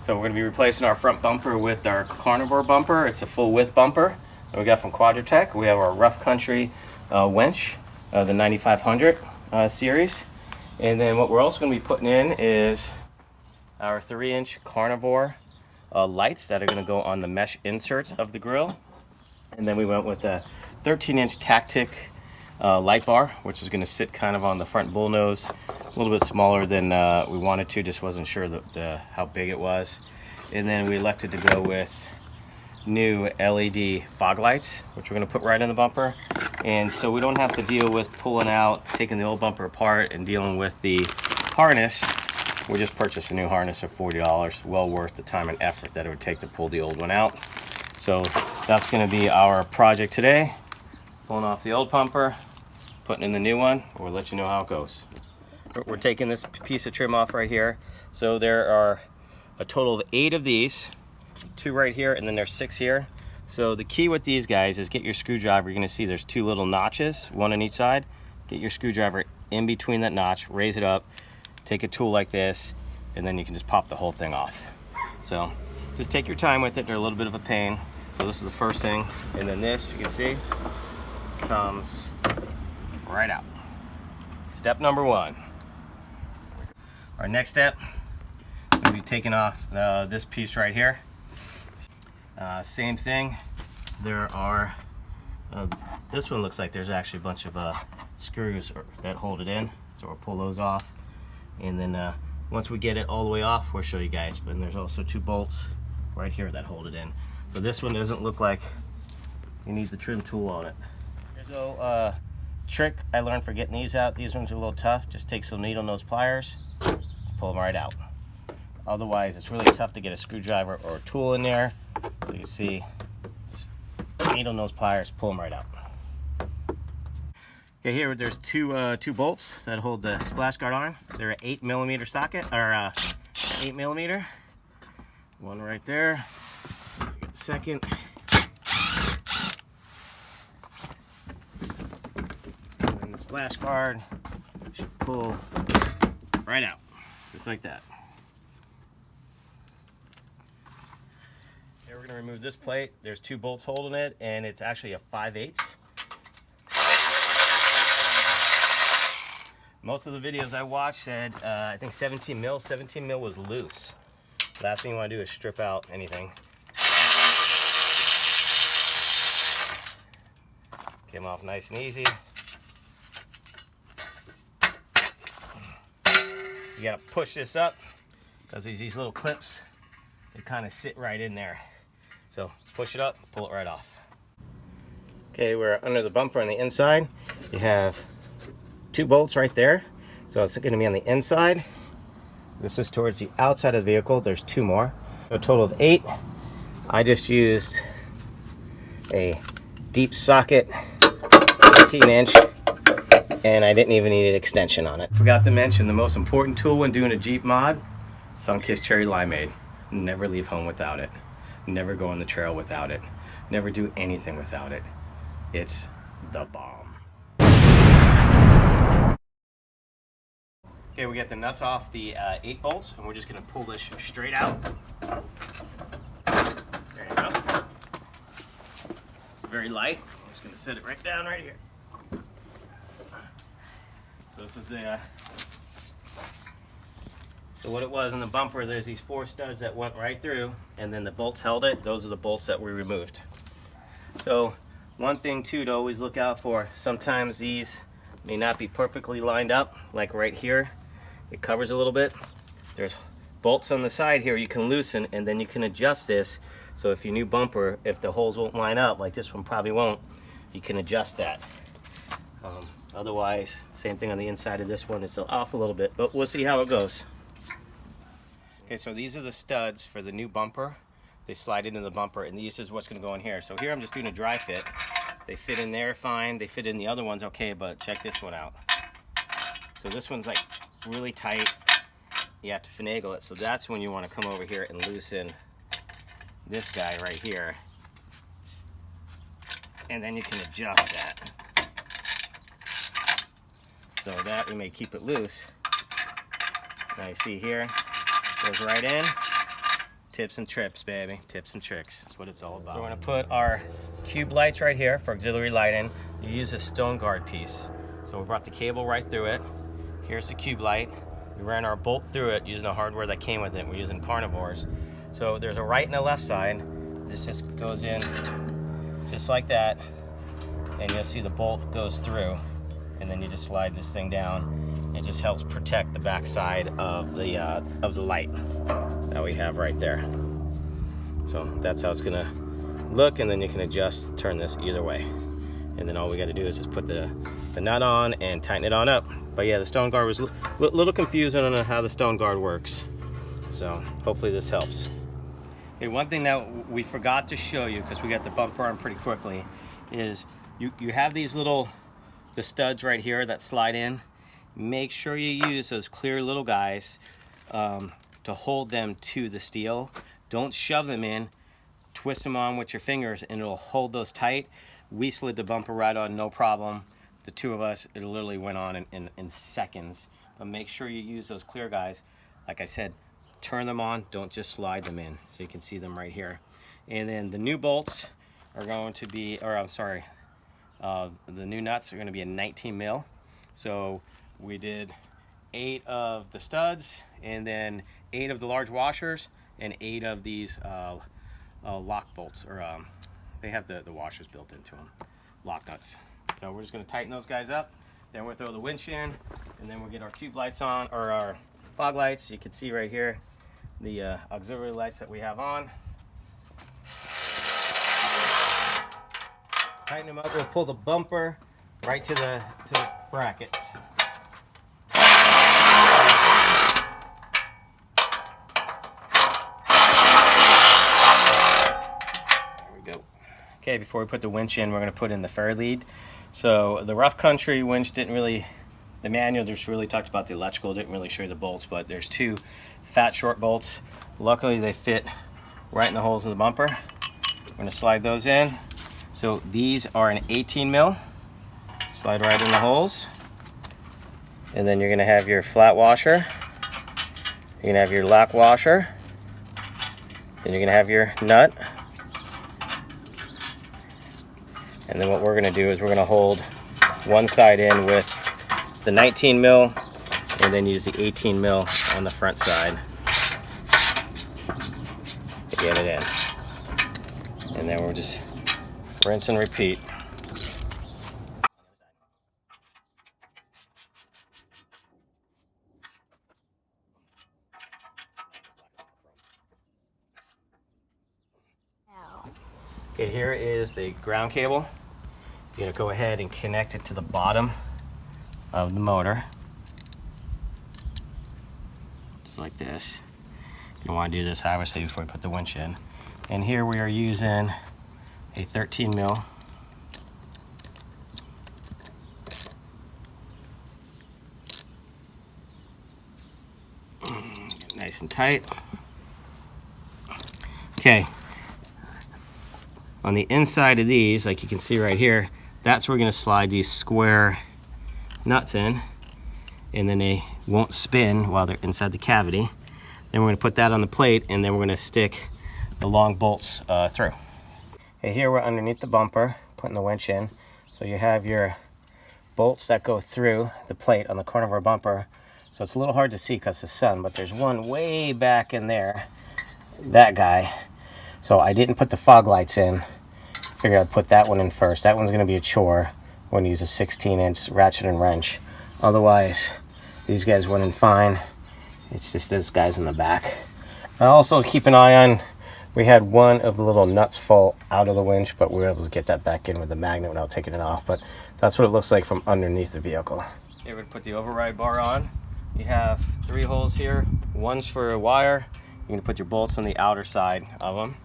So we're going to be replacing our front bumper with our Carnivore bumper. It's a full width bumper that we got from Quadratec. We have our Rough Country Winch, the 9500 series. And then what we're also going to be putting in is our 3-inch Carnivore lights that are going to go on the mesh inserts of the grill. And then we went with a 13-inch Tactic light bar, which is going to sit kind of on the front bullnose, a little bit smaller than we wanted to, just wasn't sure how big it was. And then we elected to go with new LED fog lights, which we're going to put right in the bumper. And so we don't have to deal with pulling out, taking the old bumper apart and dealing with the harness. We just purchased a new harness for $40, well worth the time and effort that it would take to pull the old one out. So that's going to be our project today, pulling off the old bumper, putting in the new one. We'll let you know how it goes. We're taking this piece of trim off right here. So there are a total of 8 of these, 2 right here, and then there's 6 here. So the key with these guys is get your screwdriver. You're going to see there's 2 little notches, 1 on each side. Get your screwdriver in between that notch, raise it up, take a tool like this, and then you can just pop the whole thing off. So just take your time with it. They're a little bit of a pain. So this is the first thing, and then this, you can see, comes right out. Step number 1. Our next step, we'll be taking off this piece right here. Same thing. There are, this one looks like there's actually a bunch of screws that hold it in. So we'll pull those off. And then once we get it all the way off, we'll show you guys. But there's also 2 bolts right here that hold it in. So this one doesn't look like you need the trim tool on it. There's a little trick I learned for getting these out. These ones are a little tough. Just take some needle nose pliers, pull them right out. Otherwise, it's really tough to get a screwdriver or a tool in there. So you see, just needle nose pliers, pull them right out. Okay, here there's two bolts that hold the splash guard on. They're an 8mm socket, or 8mm. One right there. Get the second. And then the splash guard should pull right out, just like that. Here we're going to remove this plate. There's 2 bolts holding it, and it's actually a 5/8. Most of the videos I watched said, I think 17 mil. 17 mil was loose. Last thing you want to do is strip out anything. Came off nice and easy. You got to push this up because these little clips, they kind of sit right in there. So push it up, pull it right off. Okay, we're under the bumper on the inside. You have 2 bolts right there. So it's going to be on the inside. This is towards the outside of the vehicle. There's 2 more. So a total of 8. I just used a deep socket, 18-inch, and I didn't even need an extension on it. Forgot to mention the most important tool when doing a Jeep mod, Sunkist Cherry Limeade. Never leave home without it. Never go on the trail without it. Never do anything without it. It's the bomb. Okay, we got the nuts off the 8 bolts, and we're just going to pull this straight out. There you go. It's very light. I'm just going to set it right down right here. So this is the so what it was in the bumper, there's these 4 studs that went right through, and then the bolts held it. Those are the bolts that we removed. So one thing too to always look out for, sometimes these may not be perfectly lined up, like right here. It covers a little bit. There's bolts on the side here you can loosen, and then you can adjust this. So if your new bumper, if the holes won't line up, like this one probably won't, you can adjust that. Otherwise, same thing on the inside of this one. It's off a little bit, but we'll see how it goes. Okay, so these are the studs for the new bumper. They slide into the bumper, and this is what's going to go in here. So here I'm just doing a dry fit. They fit in there fine. They fit in the other ones okay, but check this one out. So this one's like really tight. You have to finagle it. So that's when you want to come over here and loosen this guy right here. And then you can adjust that. So that we may keep it loose. Now you see here, goes right in. Tips and trips, baby. Tips and tricks. That's what it's all about. So we're gonna put our cube lights right here for auxiliary lighting. You use a stone guard piece. So we brought the cable right through it. Here's the cube light. We ran our bolt through it using the hardware that came with it. We're using Carnivores. So there's a right and a left side. This just goes in just like that. And you'll see the bolt goes through. And then you just slide this thing down. It just helps protect the back side of the light that we have right there. So that's how it's gonna look, and then you can adjust, turn this either way. And then all we gotta do is just put the nut on and tighten it on up. But yeah, the stone guard was a little confusing on how the stone guard works. So hopefully this helps. Okay, one thing that we forgot to show you, because we got the bumper on pretty quickly, is you have these the studs right here that slide in. Make sure you use those clear little guys to hold them to the steel. Don't shove them in. Twist them on with your fingers and it'll hold those tight. We slid the bumper right on, no problem. The two of us, it literally went on in seconds. But make sure you use those clear guys. Like I said, turn them on, don't just slide them in. So you can see them right here. And then the new bolts are going to be, or I'm sorry, the new nuts are going to be a 19 mil. So we did 8 of the studs, and then 8 of the large washers, and 8 of these lock bolts, or they have the washers built into them, lock nuts. So we're just going to tighten those guys up, then we'll throw the winch in, and then we'll get our cube lights on, or our fog lights. You can see right here the auxiliary lights that we have on. Tighten them up. We'll pull the bumper right to the brackets. Okay, before we put the winch in, we're going to put in the fair lead. So the rough country winch didn't really, the manual just really talked about the electrical, didn't really show you the bolts, but there's 2 fat short bolts. Luckily they fit right in the holes of the bumper. We're going to slide those in. So these are an 18 mil. Slide right in the holes. And then you're going to have your flat washer. You're going to have your lock washer. Then you're going to have your nut. And then what we're going to do is we're going to hold one side in with the 19 mil and then use the 18 mil on the front side to get it in. And then we'll just rinse and repeat. Okay, here is the ground cable. You're going to go ahead and connect it to the bottom of the motor. Just like this. You want to do this obviously before you put the winch in. And here we are using a 13 mil. Nice and tight. Okay. On the inside of these, like you can see right here, that's where we're going to slide these square nuts in, and then they won't spin while they're inside the cavity. Then we're going to put that on the plate, and then we're going to stick the long bolts through. Okay, here we're underneath the bumper, putting the winch in. So you have your bolts that go through the plate on the Carnivore bumper. So it's a little hard to see because of the sun, but there's one way back in there, that guy. So I didn't put the fog lights in. Figured I'd put that one in first. That one's going to be a chore. I'm going to use a 16-inch ratchet and wrench. Otherwise, these guys went in fine. It's just those guys in the back. And also keep an eye on, we had one of the little nuts fall out of the winch, but we were able to get that back in with the magnet without taking it off. But that's what it looks like from underneath the vehicle. Okay, we're going to put the override bar on. You have 3 holes here. One's for a wire. You're going to put your bolts on the outer side of them.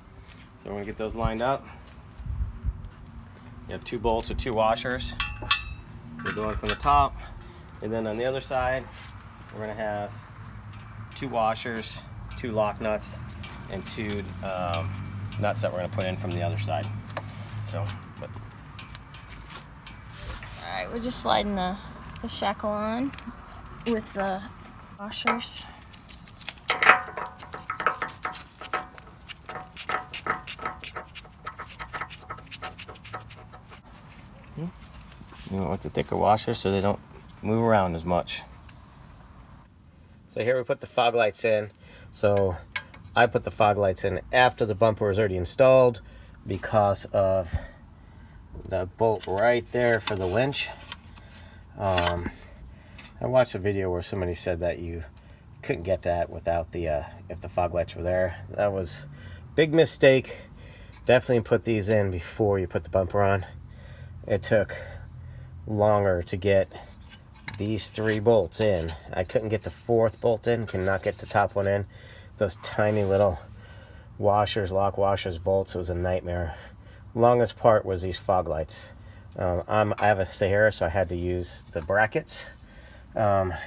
So we're going to get those lined up. You have 2 bolts with 2 washers. We're going from the top. And then on the other side, we're going to have 2 washers, 2 lock nuts, and 2 nuts that we're going to put in from the other side. So, but. All right, we're just sliding the shackle on with the washers. You went with the thicker washers so they don't move around as much. So here we put the fog lights in. So I put the fog lights in after the bumper was already installed because of the bolt right there for the winch. I watched a video where somebody said that you couldn't get that without the if the fog lights were there. That was a big mistake. Definitely put these in before you put the bumper on. It took longer to get these 3 bolts in. I couldn't get the 4th bolt in, cannot get the top one in. Those tiny little washers, lock washers, bolts, it was a nightmare. Longest part was these fog lights. I have a Sahara, so I had to use the brackets. I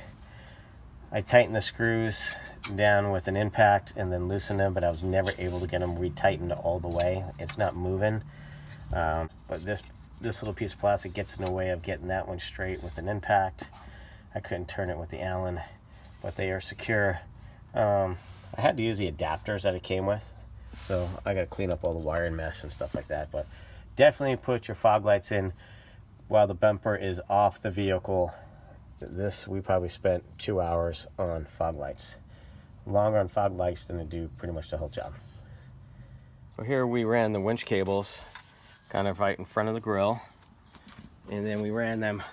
tightened the screws down with an impact and then loosened them, but I was never able to get them retightened all the way. It's not moving. But this little piece of plastic gets in the way of getting that one straight with an impact. I couldn't turn it with the Allen, but they are secure. I had to use the adapters that it came with, so I got to clean up all the wiring mess and stuff like that. But definitely put your fog lights in while the bumper is off the vehicle. We probably spent 2 hours on fog lights. Longer on fog lights than to do pretty much the whole job. So here we ran the winch cables kind of right in front of the grill, and then we ran them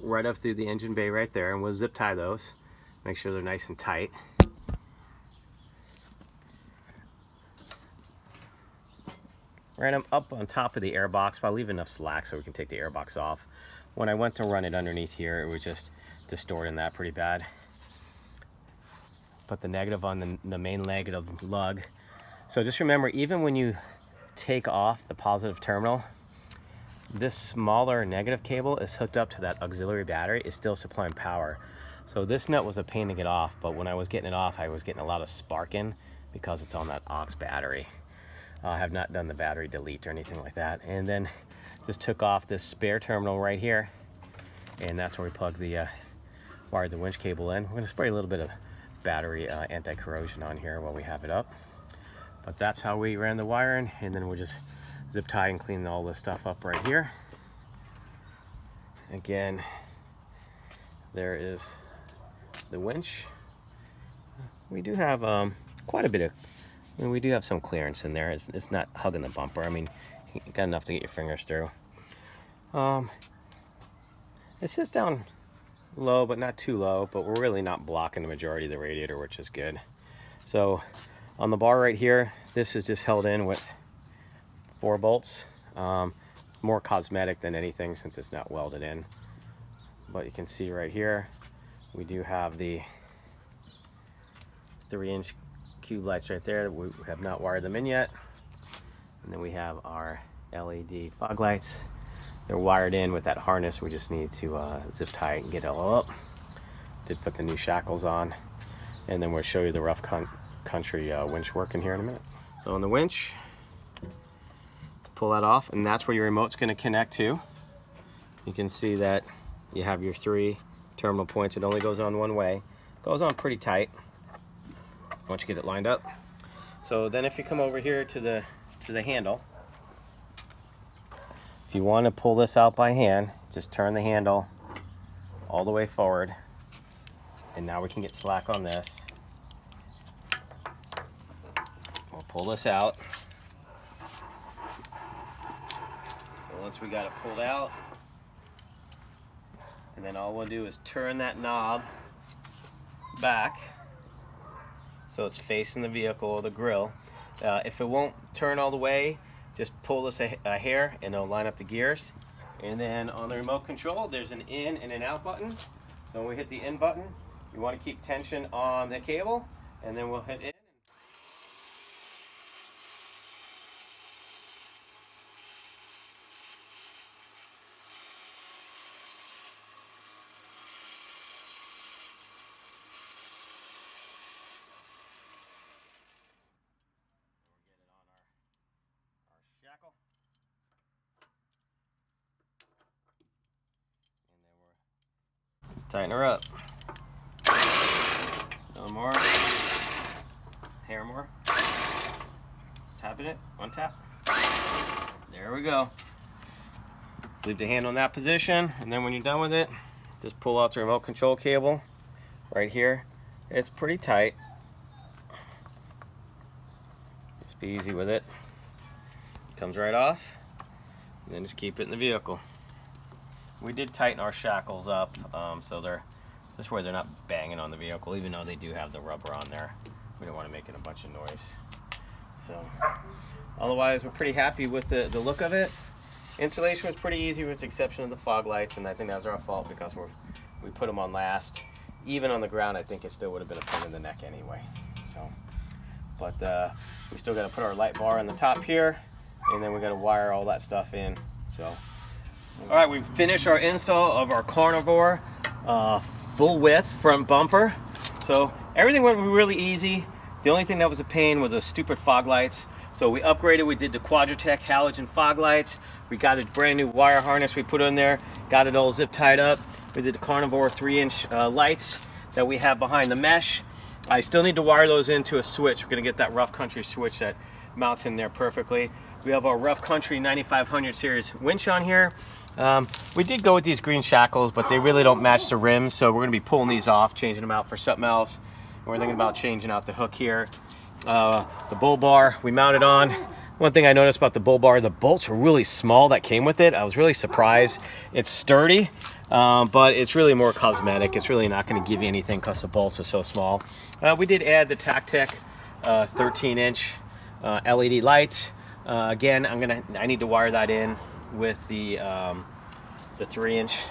right up through the engine bay right there, and we'll zip tie those, make sure they're nice and tight. Ran them up on top of the air box, but I'll leave enough slack so we can take the air box off. When I went to run it underneath here, it was just distorting that pretty bad. Put the negative on the main leg of the lug. So just remember, even when you take off the positive terminal, this smaller negative cable is hooked up to that auxiliary battery. It's still supplying power. So this nut was a pain to get off, but when I was getting it off, I was getting a lot of sparking because it's on that aux battery. I have not done the battery delete or anything like that. And then just took off this spare terminal right here, and that's where we plug the wired the winch cable in. We're going to spray a little bit of battery anti-corrosion on here while we have it up. But that's how we ran the wiring, and then we'll just zip tie and clean all this stuff up right here. Again, there is the winch. We do have quite a bit of, we do have some clearance in there. It's not hugging the bumper. I mean, you got enough to get your fingers through. It sits down low, but not too low, but we're really not blocking the majority of the radiator, which is good. So on the bar right here, this is just held in with 4 bolts. More cosmetic than anything since it's not welded in. But you can see right here, we do have the 3-inch cube lights right there. We have not wired them in yet. And then we have our LED fog lights. They're wired in with that harness. We just need to zip tie it and get it all up. Did put the new shackles on. And then we'll show you the rough country winch working here in a minute. So on the winch, pull that off, and that's where your remote's going to connect to. You can see that you have your 3 terminal points. It only goes on one way. Goes on pretty tight once you get it lined up. So then if you come over here to the handle, if you want to pull this out by hand, just turn the handle all the way forward, and now we can get slack on this. We'll pull this out. So once we got it pulled out, and then all we'll do is turn that knob back so it's facing the vehicle or the grill. If it won't turn all the way, just pull this a hair and it'll line up the gears. And then on the remote control, there's an in and an out button. So when we hit the in button, you want to keep tension on the cable, and then we'll hit in. Shackle. And then we're tighten her up. No more. Hair more. Tapping it. One tap. There we go. Just leave the handle in that position, and then when you're done with it, just pull out the remote control cable right here. It's pretty tight. Just be easy with it. Comes right off, and then just keep it in the vehicle. We did tighten our shackles up, so they're this way they're not banging on the vehicle, even though they do have the rubber on there. We don't want to make it a bunch of noise. So, otherwise, we're pretty happy with the look of it. Installation was pretty easy with the exception of the fog lights, and I think that was our fault because we put them on last. Even on the ground, I think it still would have been a pain in the neck anyway. So, but we still got to put our light bar on the top here, and then we got to wire all that stuff in. So, all right, we finished our install of our Carnivore full width front bumper. So everything went really easy. The only thing that was a pain was the stupid fog lights. So we upgraded. We did the Quadratec halogen fog lights. We got a brand new wire harness we put in there. Got it all zip tied up. We did the Carnivore 3-inch lights that we have behind the mesh. I still need to wire those into a switch. We're gonna get that Rough Country switch that mounts in there perfectly. We have our Rough Country 9500 series winch on here. We did go with these green shackles, but they really don't match the rims, so we're gonna be pulling these off, changing them out for something else. We're thinking about changing out the hook here. The bull bar we mounted on. One thing I noticed about the bull bar, the bolts were really small that came with it. I was really surprised. It's sturdy, but it's really more cosmetic. It's really not going to give you anything because the bolts are so small. We did add the Tactec 13-inch LED light. Again, I need to wire that in with the 3-inch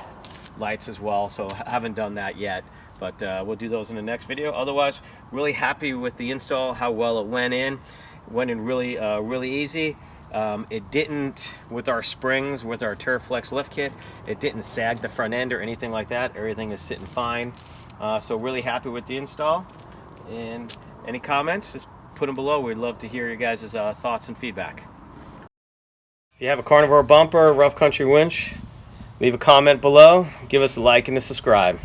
lights as well, so I haven't done that yet, but we'll do those in the next video. Otherwise, really happy with the install, how well it went in. Went in really really easy. It didn't, with our springs, with our Turflex lift kit, it didn't sag the front end or anything like that. Everything is sitting fine. So really happy with the install. And any comments, just put them below. We'd love to hear your guys' thoughts and feedback. If you have a Carnivore bumper, Rough Country winch, leave a comment below. Give us a like and a subscribe.